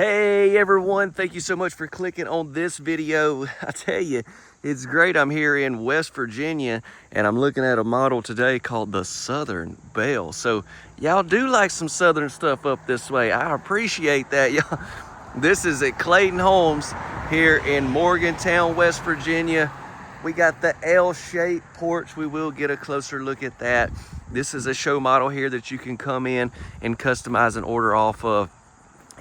Hey everyone, thank you so much for clicking on this video. I tell you, it's great. I'm here in West Virginia and I'm looking at a model today called the Southern Belle. So y'all do like some Southern stuff up this way. I appreciate that, y'all. This is at Clayton Homes here in Morgantown, West Virginia. We got the L-shaped porch. We will get a closer look at that. This is a show model here that you can come in and customize and order off of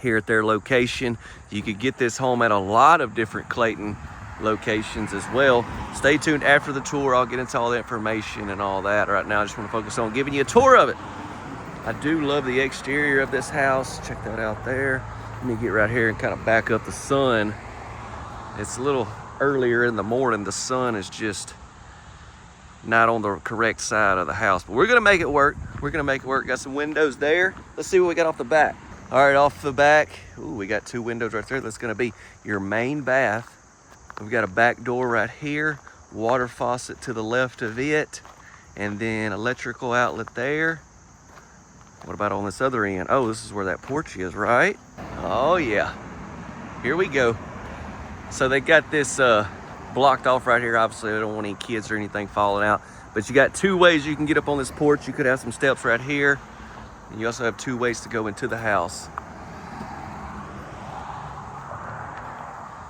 here at their location. You could get this home at a lot of different Clayton locations as well. Stay tuned after the tour. I'll get into all the information and all that. Right now I just want to focus on giving you a tour of it. I do love the exterior of this house. Check that out there. Let me get right here and kind of back up the sun. It's a little earlier in the morning. The sun is just not on the correct side of the house, but we're gonna make it work. We're gonna make it work. Got some windows there. Let's see what we got off the back. All right, off the back, ooh, we got two windows right there. That's gonna be your main bath. We've got a back door right here, water faucet to the left of it, and then electrical outlet there. What about on this other end? Oh, this is where that porch is, right? Oh yeah, here we go. So they got this blocked off right here. Obviously, they don't want any kids or anything falling out, but you got two ways you can get up on this porch. You could have some steps right here. And you also have two ways to go into the house.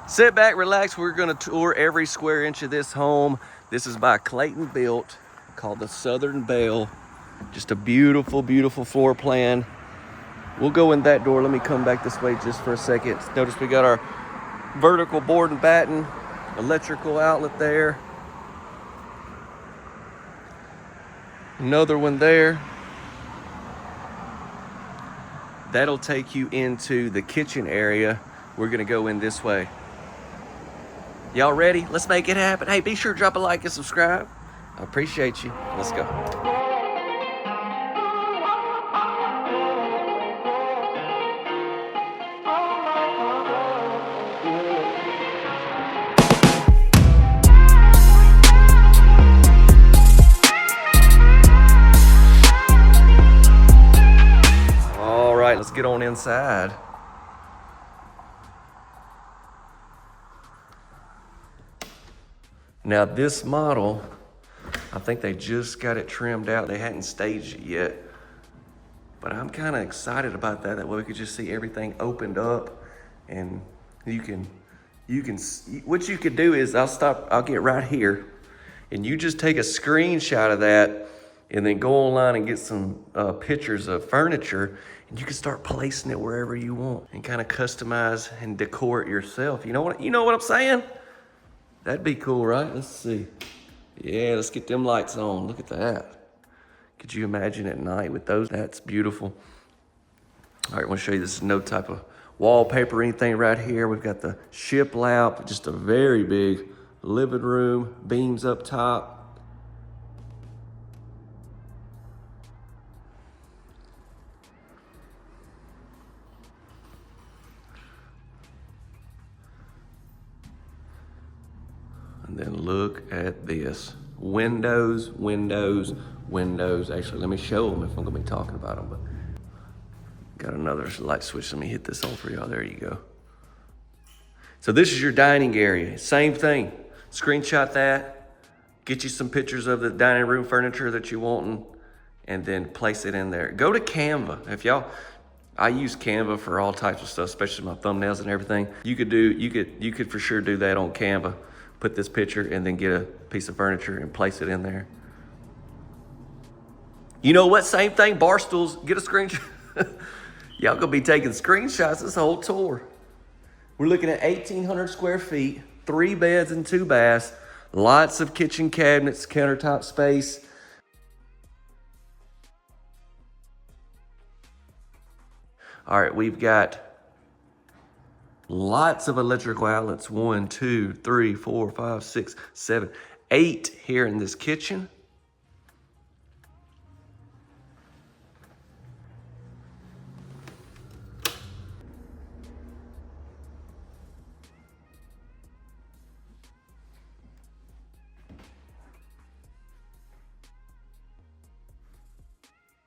Sit back, relax. We're gonna tour every square inch of this home. This is by Clayton Built, called the Southern Belle. Just a beautiful, beautiful floor plan. We'll go in that door. Let me come back this way just for a second. Notice we got our vertical board and batten, electrical outlet there. Another one there. That'll take you into the kitchen area. We're gonna go in this way. Y'all ready? Let's make it happen. Hey, be sure to drop a like and subscribe. I appreciate you. Let's go. Let's get on inside. Now this model, I think they just got it trimmed out. They hadn't staged it yet, but I'm kind of excited about that. That way we could just see everything opened up, and what you could do is I'll get right here, and you just take a screenshot of that, and then go online and get some pictures of furniture, and you can start placing it wherever you want and kind of customize and decor it yourself. You know what I'm saying? That'd be cool, right? Let's see. Yeah, let's get them lights on. Look at that. Could you imagine at night with those? That's beautiful. All right, I want to show you this. No type of wallpaper or anything right here. We've got the shiplap, just a very big living room, beams up top. And then look at this. Windows, windows, windows. Actually, let me show them if I'm gonna be talking about them, but got another light switch. Let me hit this on for y'all. There you go. So this is your dining area. Same thing. Screenshot that. Get you some pictures of the dining room furniture that you want, and then place it in there. Go to Canva. I use Canva for all types of stuff, especially my thumbnails and everything. You could for sure do that on Canva. Put this picture and then get a piece of furniture and place it in there. You know what? Same thing, bar stools. Get a screenshot. Y'all gonna be taking screenshots this whole tour. We're looking at 1,800 square feet, 3 beds and 2 baths, lots of kitchen cabinets, countertop space. All right, we've got lots of electrical outlets. 1, 2, 3, 4, 5, 6, 7, 8 here in this kitchen.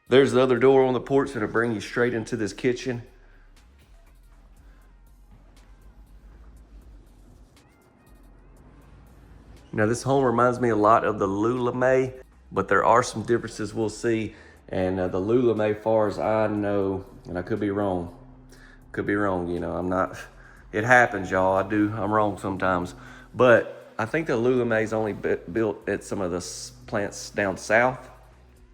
There's the other door on the porch that'll bring you straight into this kitchen. Now this home reminds me a lot of the Lula, but there are some differences we'll see. And the Lula, far as I know, and I could be wrong, you know, I'm not, it happens, y'all. I'm wrong sometimes. But I think the Lula is only built at some of the plants down south,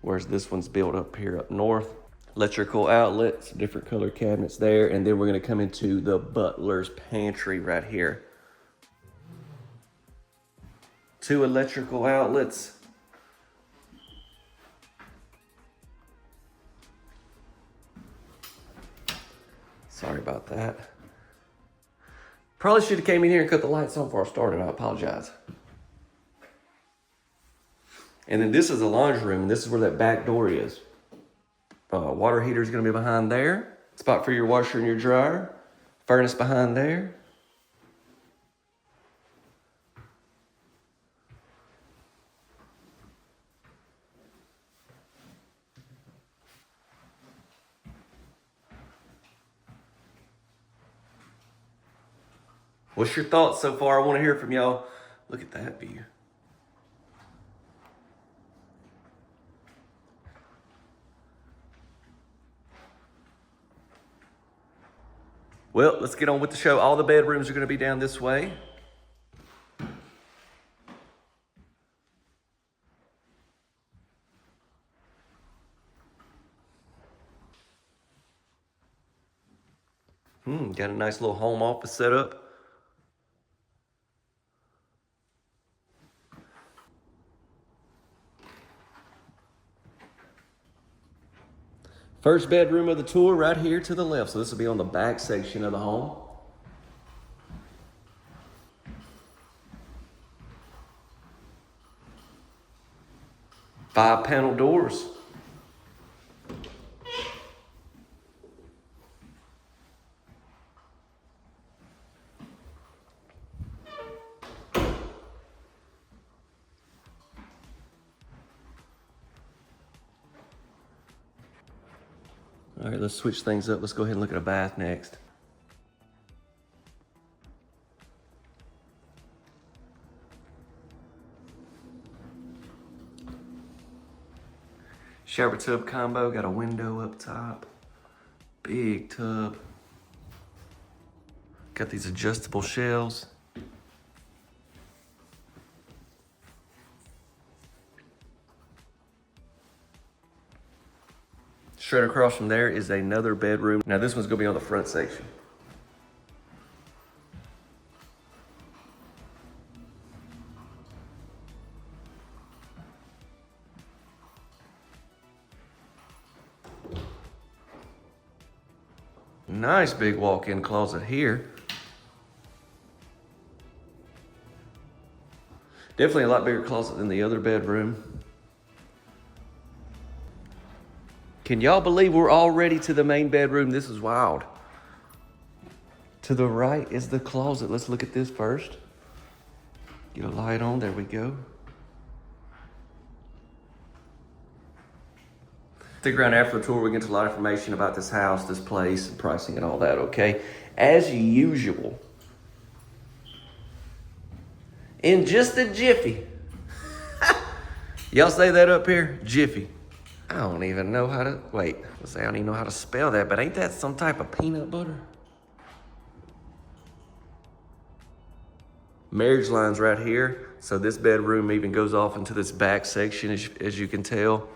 whereas this one's built up here up north. Electrical outlets, different color cabinets there, and then we're gonna come into the butler's pantry right here. 2 electrical outlets. Sorry about that. Probably should have came in here and cut the lights on before I started. I apologize. And then this is the laundry room, and this is where that back door is. Water heater is going to be behind there. Spot for your washer and your dryer. Furnace behind there. What's your thoughts so far? I want to hear from y'all. Look at that view. Well, let's get on with the show. All the bedrooms are going to be down this way. Got a nice little home office set up. First bedroom of the tour right here to the left. So this will be on the back section of the home. Five panel doors. All right, let's switch things up. Let's go ahead and look at a bath next. Shower tub combo, got a window up top. Big tub. Got these adjustable shelves. Straight across from there is another bedroom. Now this one's gonna be on the front section. Nice big walk-in closet here. Definitely a lot bigger closet than the other bedroom. Can y'all believe we're already to the main bedroom? This is wild. To the right is the closet. Let's look at this first. Get a light on, there we go. Stick around after the tour, we get into a lot of information about this house, this place, and pricing and all that, okay? As usual, in just a jiffy. Y'all say that up here? Jiffy. I don't even know how to, wait, let's say I don't even know how to spell that, but ain't that some type of peanut butter? Marriage line's right here. So this bedroom even goes off into this back section, as you can tell.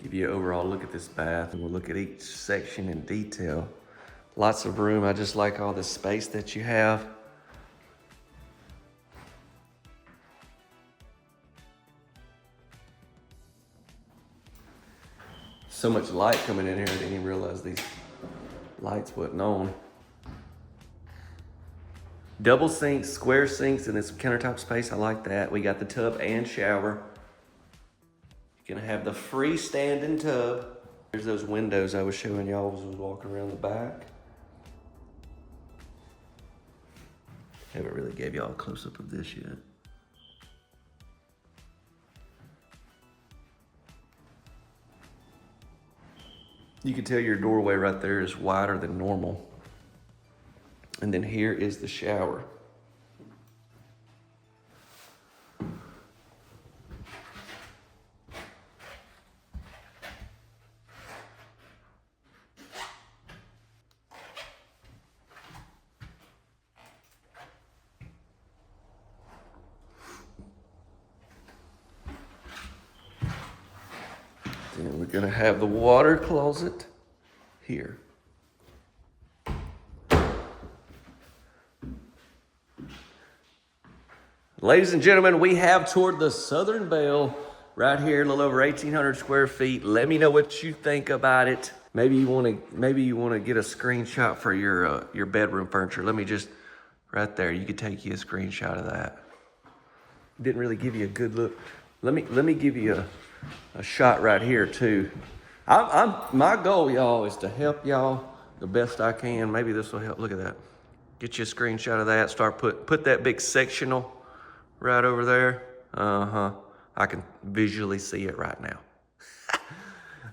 Give you an overall look at this bath, and we'll look at each section in detail. Lots of room. I just like all the space that you have. So much light coming in here, I didn't even realize these lights wasn't on. Double sinks, square sinks, and this countertop space, I like that. We got the tub and shower. You're gonna have the freestanding tub. There's those windows I was showing y'all as I was walking around the back. Haven't really gave y'all a close-up of this yet. You can tell your doorway right there is wider than normal. And then here is the shower. Then we're gonna have the water closet here. Ladies and gentlemen, we have toured the Southern Belle right here, a little over 1,800 square feet. Let me know what you think about it. Maybe you want to get a screenshot for your bedroom furniture. Let me just right there. You could take you a screenshot of that. Didn't really give you a good look. Let me give you a shot right here too. My goal, y'all, is to help y'all the best I can. Maybe this will help. Look at that. Get you a screenshot of that. Start put that big sectional right over there. I can visually see it right now.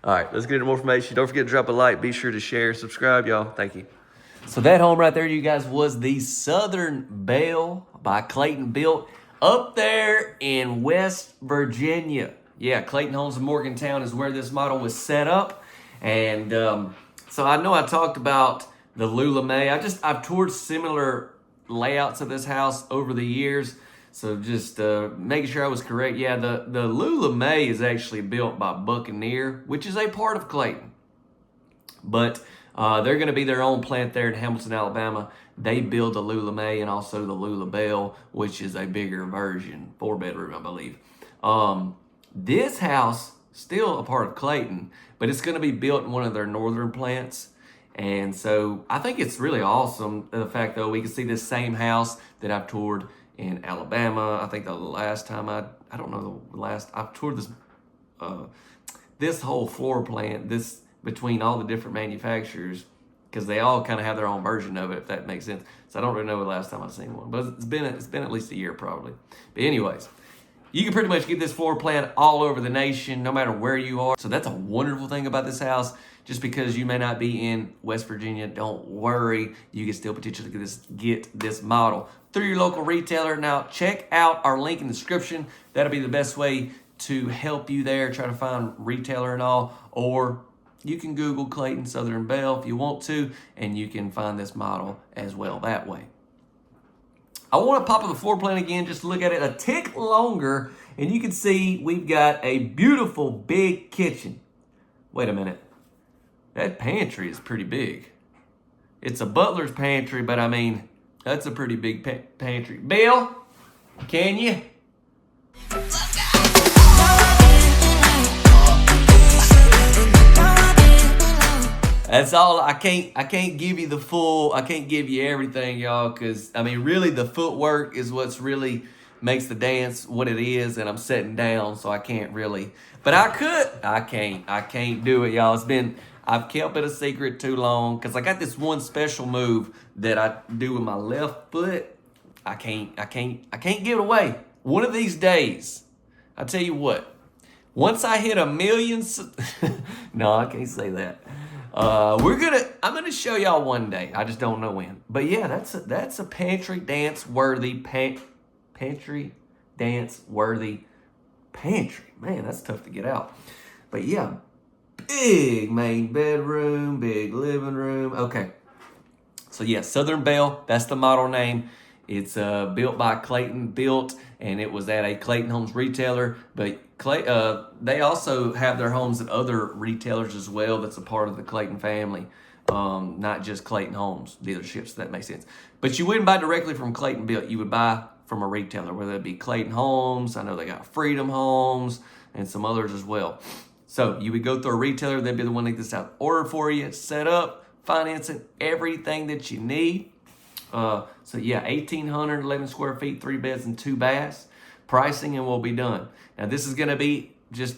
All right, let's get into more information. Don't forget to drop a like. Be sure to share, subscribe, y'all. Thank you. So that home right there, you guys, was the Southern Belle by Clayton Built up there in West Virginia. Yeah, Clayton Homes in Morgantown is where this model was set up. And so I know I talked about the Lula May. I've toured similar layouts of this house over the years. So just making sure I was correct. Yeah, the Lula May is actually built by Buccaneer, which is a part of Clayton. But they're going to be their own plant there in Hamilton, Alabama. They build the Lula May and also the Lula Belle, which is a bigger version, 4-bedroom, I believe. This house, still a part of Clayton, but it's going to be built in one of their northern plants. And so I think it's really awesome, the fact, though, we can see this same house that I've toured in Alabama. I think the last time I've toured this this whole floor plan, this between all the different manufacturers, because they all kind of have their own version of it, if that makes sense. So I don't really know the last time I've seen one, but it's been at least a year probably. But anyways, you can pretty much get this floor plan all over the nation, no matter where you are. So that's a wonderful thing about this house. Just because you may not be in West Virginia, don't worry. You can still potentially get this model through your local retailer. Now, check out our link in the description. That'll be the best way to help you there, try to find retailer and all. Or you can Google Clayton Southern Belle if you want to, and you can find this model as well that way. I want to pop up the floor plan again, just to look at it a tick longer, and you can see we've got a beautiful big kitchen. Wait a minute. That pantry is pretty big. It's a butler's pantry, but I mean, that's a pretty big pantry. Belle, can you? That's all. I can't give you the full, I can't give you everything, y'all, because I mean, really the footwork is what's really makes the dance what it is, and I'm sitting down, so I can't really, but I could. I can't do it, y'all. I've kept it a secret too long, because I got this one special move that I do with my left foot. I can't give it away. One of these days, I tell you what, once I hit 1 million, no, I can't say that. I'm gonna show y'all one day. I just don't know when. But yeah, that's a pantry dance worthy pantry. Man, that's tough to get out. But yeah, big main bedroom, big living room. Okay. So yeah, Southern Belle, that's the model name. It's built by Clayton Built, and it was at a Clayton Homes retailer. But they also have their homes at other retailers as well. That's a part of the Clayton family, not just Clayton Homes dealerships. If that makes sense. But you wouldn't buy directly from Clayton Built. You would buy from a retailer, whether it be Clayton Homes. I know they got Freedom Homes and some others as well. So you would go through a retailer. They'd be the one to get this out order for you, set up, financing, everything that you need. So yeah, 1,811 square feet, 3 beds and 2 baths. Pricing, and we'll be done. Now this is going to be just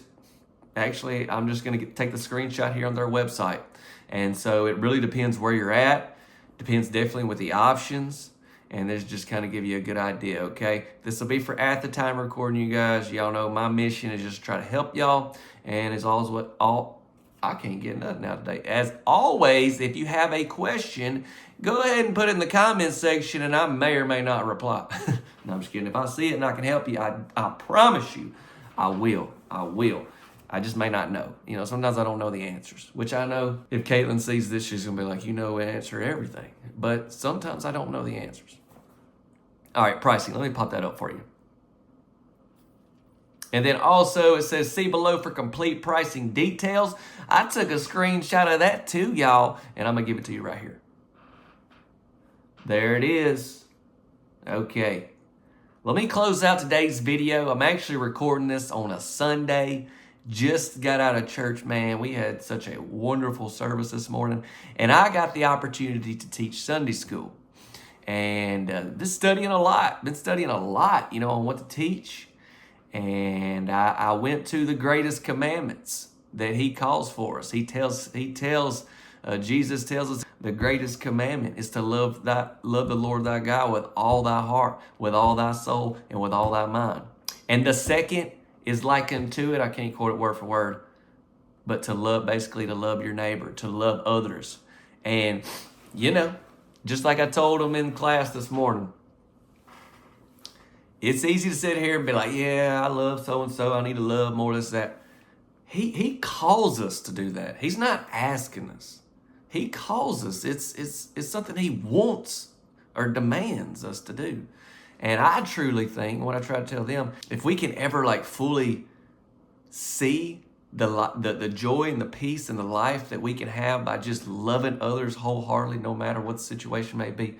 Actually, I'm just going to take the screenshot here on their website. And so it really depends where you're at. Depends definitely with the options. And this just kind of give you a good idea, okay? This will be for at the time recording, you guys. Y'all know my mission is just to try to help y'all. And as always, I can't get nothing out today. As always, if you have a question, go ahead and put it in the comments section, and I may or may not reply. No, I'm just kidding. If I see it and I can help you, I promise you, I will. I just may not know. You know, sometimes I don't know the answers, which I know if Caitlin sees this, she's going to be like, you know, answer everything. But sometimes I don't know the answers. All right, pricing. Let me pop that up for you. And then also it says, see below for complete pricing details. I took a screenshot of that too, y'all, and I'm going to give it to you right here. There it is. Okay. Let me close out today's video. I'm actually recording this on a Sunday. Just got out of church, man. We had such a wonderful service this morning. And I got the opportunity to teach Sunday school. And been studying a lot, you know, on what to teach. And I went to the greatest commandments that he calls for us. Jesus tells us the greatest commandment is to love the Lord thy God with all thy heart, with all thy soul, and with all thy mind. And the second is like unto it, I can't quote it word for word, but to love, basically to love your neighbor, to love others. And, you know, just like I told them in class this morning, it's easy to sit here and be like, yeah, I love so-and-so, I need to love more, this, that. He calls us to do that. He's not asking us. He calls us. It's something he wants or demands us to do. And I truly think, what I try to tell them, if we can ever like fully see the joy and the peace and the life that we can have by just loving others wholeheartedly, no matter what the situation may be,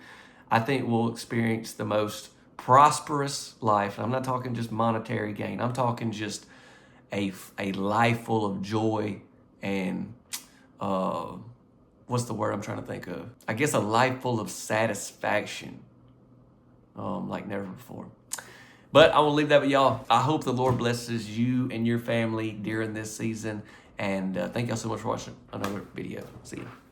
I think we'll experience the most prosperous life. I'm not talking just monetary gain. I'm talking just a life full of joy and what's the word I'm trying to think of? I guess a life full of satisfaction. Like never before. But I will leave that with y'all. I hope the Lord blesses you and your family during this season. And thank y'all so much for watching another video. See you.